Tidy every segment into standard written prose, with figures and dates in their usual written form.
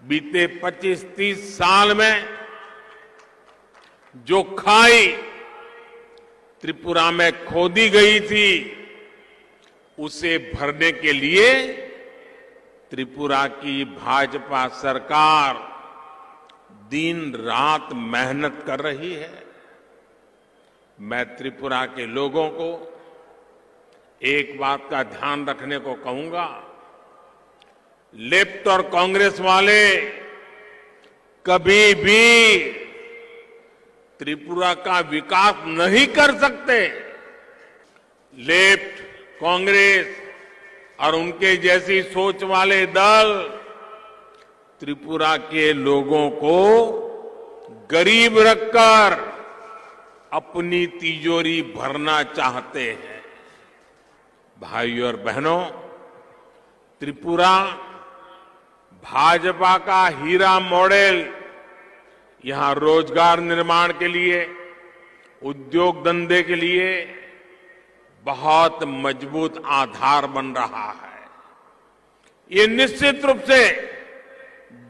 बीते 25-30 साल में जो खाई त्रिपुरा में खोदी गई थी, उसे भरने के लिए त्रिपुरा की भाजपा सरकार दिन रात मेहनत कर रही है। मैं त्रिपुरा के लोगों को एक बात का ध्यान रखने को कहूंगा, लेफ्ट और कांग्रेस वाले कभी भी त्रिपुरा का विकास नहीं कर सकते। लेफ्ट, कांग्रेस और उनके जैसी सोच वाले दल त्रिपुरा के लोगों को गरीब रखकर अपनी तिजोरी भरना चाहते हैं। भाइयों और बहनों, त्रिपुरा भाजपा का हीरा मॉडल यहां रोजगार निर्माण के लिए, उद्योग धंधे के लिए बहुत मजबूत आधार बन रहा है। ये निश्चित रूप से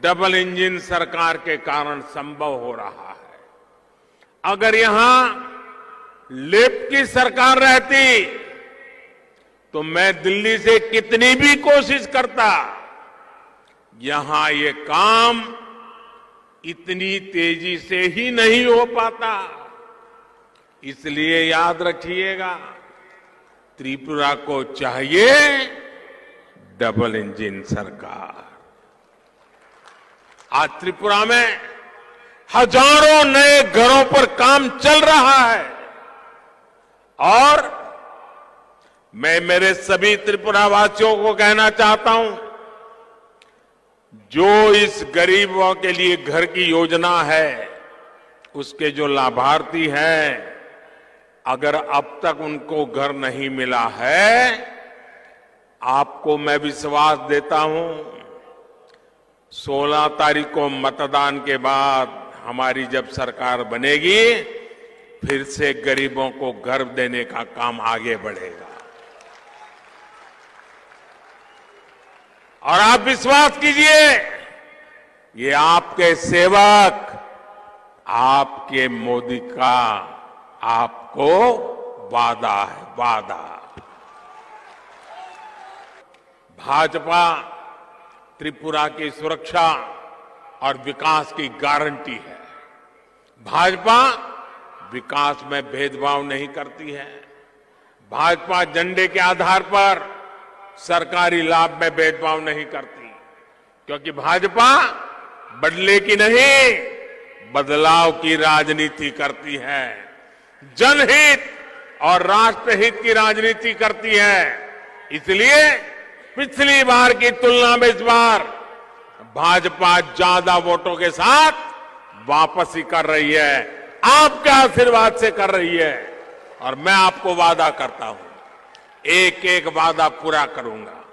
डबल इंजन सरकार के कारण संभव हो रहा है। अगर यहां लेफ्ट की सरकार रहती तो मैं दिल्ली से कितनी भी कोशिश करता, यहां ये काम इतनी तेजी से ही नहीं हो पाता। इसलिए याद रखिएगा, त्रिपुरा को चाहिए डबल इंजन सरकार। आज त्रिपुरा में हजारों नए घरों पर काम चल रहा है और मैं मेरे सभी त्रिपुरा वासियों को कहना चाहता हूं, जो इस गरीबों के लिए घर की योजना है, उसके जो लाभार्थी हैं, अगर अब तक उनको घर नहीं मिला है, आपको मैं विश्वास देता हूं 16 तारीख को मतदान के बाद हमारी जब सरकार बनेगी, फिर से गरीबों को घर देने का काम आगे बढ़ेगा। और आप विश्वास कीजिए, ये आपके सेवक, आपके मोदी का आपको वादा है, वादा। भाजपा त्रिपुरा की सुरक्षा और विकास की गारंटी है। भाजपा विकास में भेदभाव नहीं करती है। भाजपा झंडे के आधार पर सरकारी लाभ में भेदभाव नहीं करती, क्योंकि भाजपा बदले की नहीं, बदलाव की राजनीति करती है। जनहित और राष्ट्रहित की राजनीति करती है। इसलिए पिछली बार की तुलना में इस बार भाजपा ज्यादा वोटों के साथ वापसी कर रही है, आपके आशीर्वाद से कर रही है। और मैं आपको वादा करता हूं, एक एक वादा पूरा करूंगा।